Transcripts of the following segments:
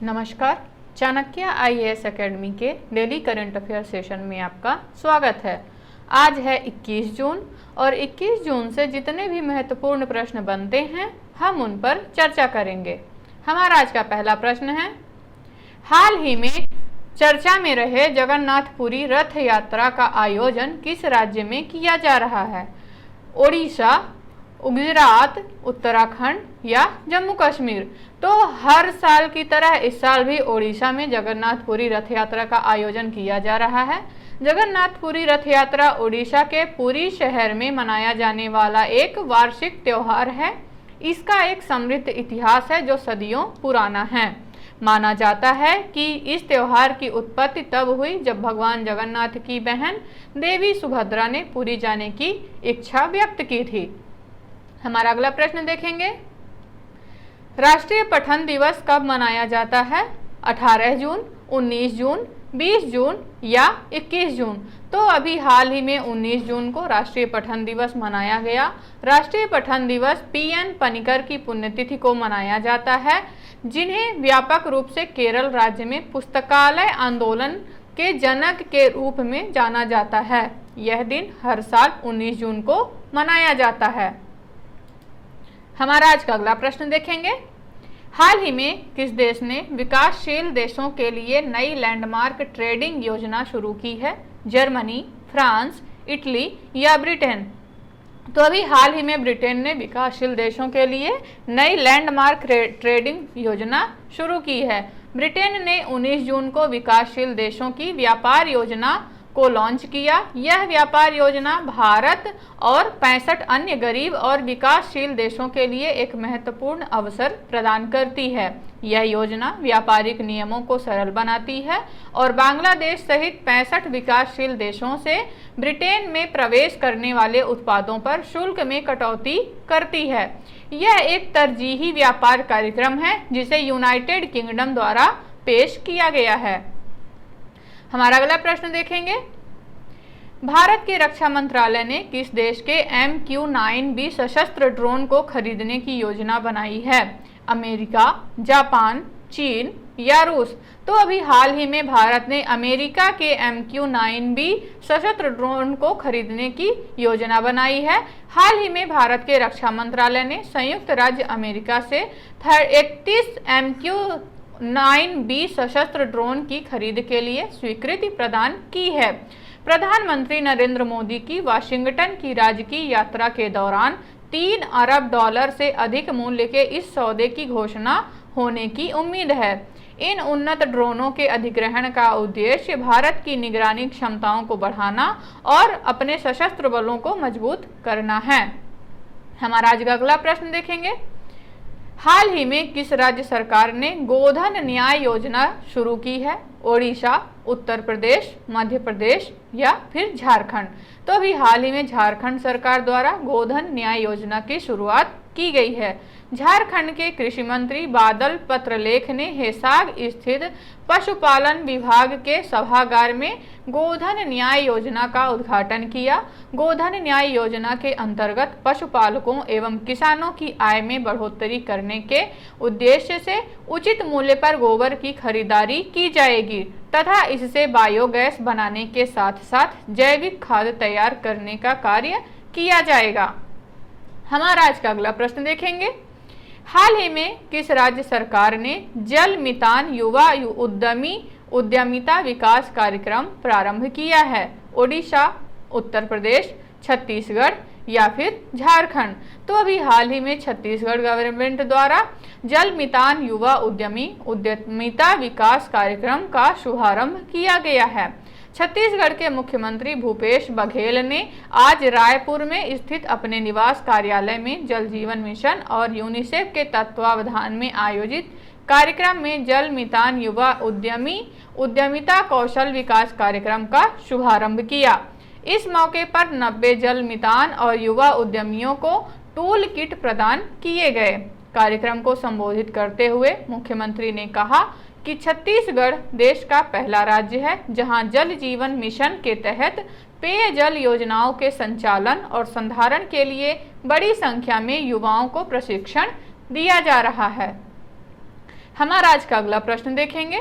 नमस्कार, Chanakya IAS academy के daily current affair session में आपका स्वागत है। आज है 21 जून और 21 जून से जितने भी महत्वपूर्ण प्रश्न बनते हैं हम उन पर चर्चा करेंगे। हमारा आज का पहला प्रश्न है, हाल ही में चर्चा में रहे जगन्नाथपुरी रथ यात्रा का आयोजन किस राज्य में किया जा रहा है? ओडिशा, गुजरात, उत्तराखंड या जम्मू कश्मीर? तो हर साल की तरह इस साल भी ओडिशा में जगन्नाथपुरी रथ यात्रा का आयोजन किया जा रहा है। जगन्नाथपुरी रथ यात्रा ओडिशा के पुरी शहर में मनाया जाने वाला एक वार्षिक त्योहार है। इसका एक समृद्ध इतिहास है जो सदियों पुराना है। माना जाता है कि इस त्योहार की उत्पत्ति तब हुई जब भगवान जगन्नाथ की बहन देवी सुभद्रा ने पुरी जाने की इच्छा व्यक्त की थी। हमारा अगला प्रश्न देखेंगे, राष्ट्रीय पठन दिवस कब मनाया जाता है? 18 जून, 19 जून, 20 जून या 21 जून? तो अभी हाल ही में 19 जून को राष्ट्रीय पठन दिवस मनाया गया। राष्ट्रीय पठन दिवस पीएन पनिकर की पुण्यतिथि को मनाया जाता है, जिन्हें व्यापक रूप से केरल राज्य में पुस्तकालय आंदोलन के जनक के रूप में जाना जाता है। यह दिन हर साल 19 जून को मनाया जाता है। हमारा आज का अगला प्रश्न देखेंगे, हाल ही में किस देश ने विकासशील देशों के लिए नई लैंडमार्क ट्रेडिंग योजना शुरू की है? जर्मनी, फ्रांस, इटली या ब्रिटेन? तो अभी हाल ही में ब्रिटेन ने विकासशील देशों के लिए नई लैंडमार्क ट्रेडिंग योजना शुरू की है। ब्रिटेन ने 19 जून को विकासशील देशों की व्यापार योजना को लॉन्च किया। यह व्यापार योजना भारत और 65 अन्य गरीब और विकासशील देशों के लिए एक महत्वपूर्ण अवसर प्रदान करती है। यह योजना व्यापारिक नियमों को सरल बनाती है और बांग्लादेश सहित 65 विकासशील देशों से ब्रिटेन में प्रवेश करने वाले उत्पादों पर शुल्क में कटौती करती है। यह एक तरजीही व्यापार कार्यक्रम है जिसे यूनाइटेड किंगडम द्वारा पेश किया गया है। हमारा अगला प्रश्न देखेंगे, भारत के रक्षा मंत्रालय ने किस देश के MQ-9B सशस्त्र ड्रोन को खरीदने की योजना बनाई है? अमेरिका, जापान, चीन या रूस? तो अभी हाल ही में भारत ने अमेरिका के MQ-9B सशस्त्र ड्रोन को खरीदने की योजना बनाई है। हाल ही में भारत के रक्षा मंत्रालय ने संयुक्त राज्य अमेरिका से 31 MQ-9B सशस्त्र ड्रोन की खरीद के लिए स्वीकृति प्रदान की है। प्रधानमंत्री नरेंद्र मोदी की वाशिंगटन की राजकीय यात्रा के दौरान $3 अरब से अधिक मूल्य के इस सौदे की घोषणा होने की उम्मीद है। इन उन्नत ड्रोनों के अधिग्रहण का उद्देश्य भारत की निगरानी क्षमताओं को बढ़ाना और अपने सशस्त्र बलों को मजबूत करना है। हमारा आज का अगला प्रश्न देखेंगे, हाल ही में किस राज्य सरकार ने गोधन न्याय योजना शुरू की है? ओडिशा, उत्तर प्रदेश, मध्य प्रदेश या फिर झारखंड? तो अभी हाल ही में झारखंड सरकार द्वारा गोधन न्याय योजना की शुरुआत की गई है। झारखंड के कृषि मंत्री बादल पत्रलेख ने हिसार स्थित पशुपालन विभाग के सभागार में गोधन न्याय योजना का उद्घाटन किया। गोधन न्याय योजना के अंतर्गत पशुपालकों एवं किसानों की आय में बढ़ोतरी करने के उद्देश्य से उचित मूल्य पर गोबर की खरीदारी की जाएगी तथा इससे बायोगैस बनाने के साथ साथ जैविक खाद तैयार करने का कार्य किया जाएगा। हमारा आज का अगला प्रश्न देखेंगे, हाल ही में किस राज्य सरकार ने जल मितान युवा उद्यमिता विकास कार्यक्रम प्रारंभ किया है? ओडिशा, उत्तर प्रदेश, छत्तीसगढ़ या फिर झारखंड? तो अभी हाल ही में छत्तीसगढ़ गवर्नमेंट द्वारा जल मितान युवा उद्यमिता विकास कार्यक्रम का शुभारंभ किया गया है। छत्तीसगढ़ के मुख्यमंत्री भूपेश बघेल ने आज रायपुर में स्थित अपने निवास कार्यालय में जल जीवन मिशन और यूनिसेफ के तत्वावधान में आयोजित कार्यक्रम में जल मितान युवा उद्यमिता कौशल विकास कार्यक्रम का शुभारंभ किया। इस मौके पर 90 जल मितान और युवा उद्यमियों को टूल किट प्रदान किए गए। कार्यक्रम को संबोधित करते हुए मुख्यमंत्री ने कहा कि छत्तीसगढ़ देश का पहला राज्य है जहां जल जीवन मिशन के तहत पेयजल योजनाओं के संचालन और संधारण के लिए बड़ी संख्या में युवाओं को प्रशिक्षण दिया जा रहा है। हमारा आज का अगला प्रश्न देखेंगे,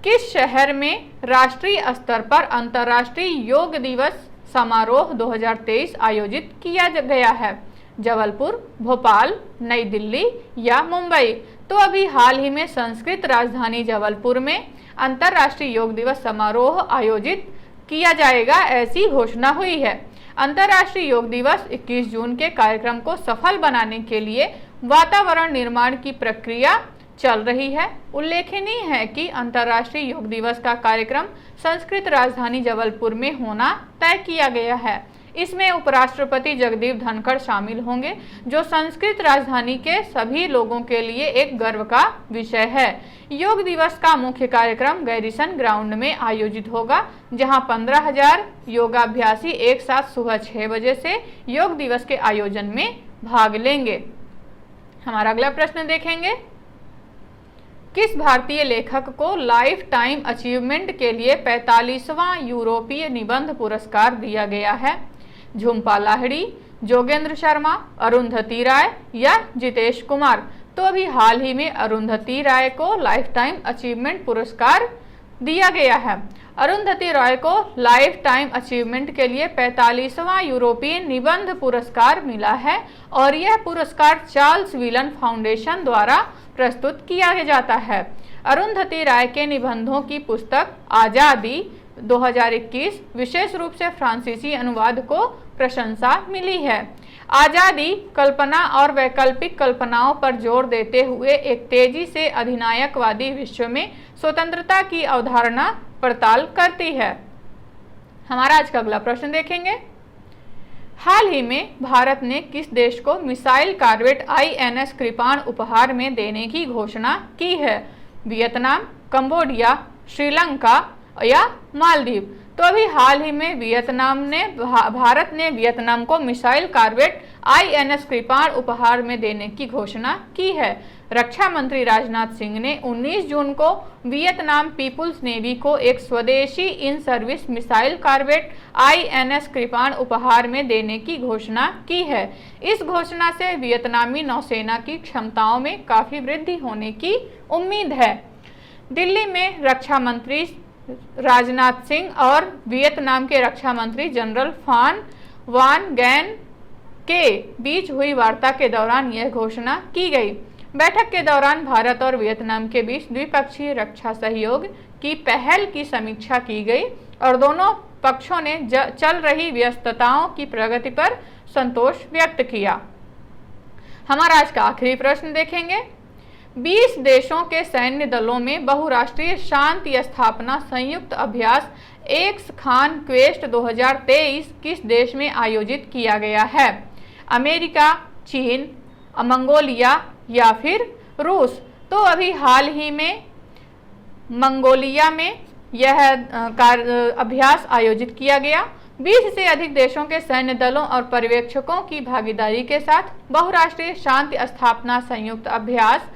किस शहर में राष्ट्रीय स्तर पर अंतर्राष्ट्रीय योग दिवस समारोह 2023 आयोजित किया गया है? जबलपुर, भोपाल, नई दिल्ली या मुंबई? तो अभी हाल ही में संस्कृत राजधानी जबलपुर में अंतर्राष्ट्रीय योग दिवस समारोह आयोजित किया जाएगा, ऐसी घोषणा हुई है। अंतर्राष्ट्रीय योग दिवस 21 जून के कार्यक्रम को सफल बनाने के लिए वातावरण निर्माण की प्रक्रिया चल रही है। उल्लेखनीय है कि अंतर्राष्ट्रीय योग दिवस का कार्यक्रम संस्कृत राजधानी जबलपुर में होना तय किया गया है। इसमें उपराष्ट्रपति जगदीप धनखड़ शामिल होंगे, जो संस्कृत राजधानी के सभी लोगों के लिए एक गर्व का विषय है। योग दिवस का मुख्य कार्यक्रम गैरिसन ग्राउंड में आयोजित होगा, जहां 15,000 योगाभ्यासी एक साथ सुबह 6 बजे से योग दिवस के आयोजन में भाग लेंगे। हमारा अगला प्रश्न देखेंगे, किस भारतीय लेखक को लाइफ टाइम अचीवमेंट के लिए 45वां यूरोपीय निबंध पुरस्कार दिया गया है? झुम्पा लाहिड़ी, जोगेंद्र शर्मा, अरुंधति राय या जितेश कुमार? तो अभी हाल ही में अरुंधति राय को लाइफ टाइम अचीवमेंट पुरस्कार दिया गया है। अरुंधति राय को लाइफ टाइम अचीवमेंट के लिए 45वां यूरोपीय निबंध पुरस्कार मिला है और यह पुरस्कार चार्ल्स विलन फाउंडेशन द्वारा प्रस्तुत किया जाता है। अरुंधति राय के निबंधों की पुस्तक आजादी 2021 विशेष रूप से फ्रांसीसी अनुवाद को प्रशंसा मिली है। आजादी कल्पना और वैकल्पिक कल्पनाओं पर जोर देते हुए एक तेजी से अधिनायकवादी विश्व में स्वतंत्रता की अवधारणा पड़ताल करती है। हमारा आज का अगला प्रश्न देखेंगे, हाल ही में भारत ने किस देश को मिसाइल कॉर्वेट INS कृपाण उपहार में देने की घोषणा की है? वियतनाम, कंबोडिया, श्रीलंका या मालदीव? तो अभी हाल ही में भारत ने वियतनाम को मिसाइल कॉर्वेट INS कृपाण उपहार में देने की घोषणा की है। रक्षा मंत्री राजनाथ सिंह ने 19 जून को वियतनाम पीपुल्स नेवी को एक स्वदेशी in service missile corvette INS कृपाण उपहार में देने की घोषणा की है। इस घोषणा से वियतनामी नौसेना की क्षमताओं में काफी वृद्धि होने की उम्मीद है। दिल्ली में रक्षा मंत्री राजनाथ सिंह और वियतनाम के रक्षा मंत्री जनरल फान वान गैन के बीच हुई वार्ता के दौरान यह घोषणा की गई। बैठक के दौरान भारत और वियतनाम के बीच द्विपक्षीय रक्षा सहयोग की पहल की समीक्षा की गई और दोनों पक्षों ने चल रही व्यस्तताओं की प्रगति पर संतोष व्यक्त किया। हमारा आज का आखिरी प्रश्न देखेंगे, 20 देशों के सैन्य दलों में बहुराष्ट्रीय शांति स्थापना संयुक्त अभ्यास एक्स खान क्वेस्ट 2023 किस देश में आयोजित किया गया है? अमेरिका, चीन, मंगोलिया या फिर रूस? तो अभी हाल ही में मंगोलिया में यह अभ्यास आयोजित किया गया। 20 से अधिक देशों के सैन्य दलों और पर्यवेक्षकों की भागीदारी के साथ बहुराष्ट्रीय शांति स्थापना संयुक्त अभ्यास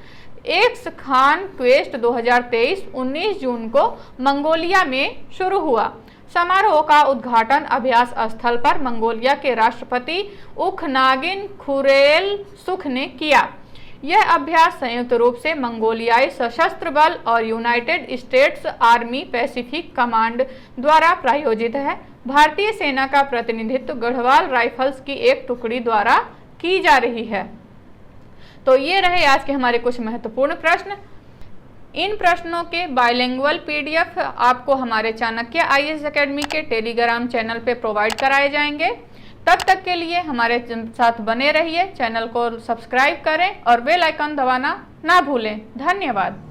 एक्स खान क्वेस्ट 2023 19 जून को मंगोलिया में शुरू हुआ। समारोह का उद्घाटन अभ्यास स्थल पर मंगोलिया के राष्ट्रपति उखनागिन खुरेलसुख ने किया। यह अभ्यास संयुक्त रूप से मंगोलियाई सशस्त्र बल और United states army Pacific command द्वारा प्रायोजित है। भारतीय सेना का प्रतिनिधित्व गढ़वाल राइफल्स की एक टुकड़ी द्वारा की जा रही है। तो ये रहे आज के हमारे कुछ महत्वपूर्ण प्रश्न। इन प्रश्नों के बाइलिंगुअल PDF आपको हमारे चाणक्य IAS एकेडमी के टेलीग्राम चैनल पे प्रोवाइड कराए जाएंगे। तब तक के लिए हमारे साथ बने रहिए, चैनल को सब्सक्राइब करें और बेल आइकन दबाना ना भूलें। धन्यवाद।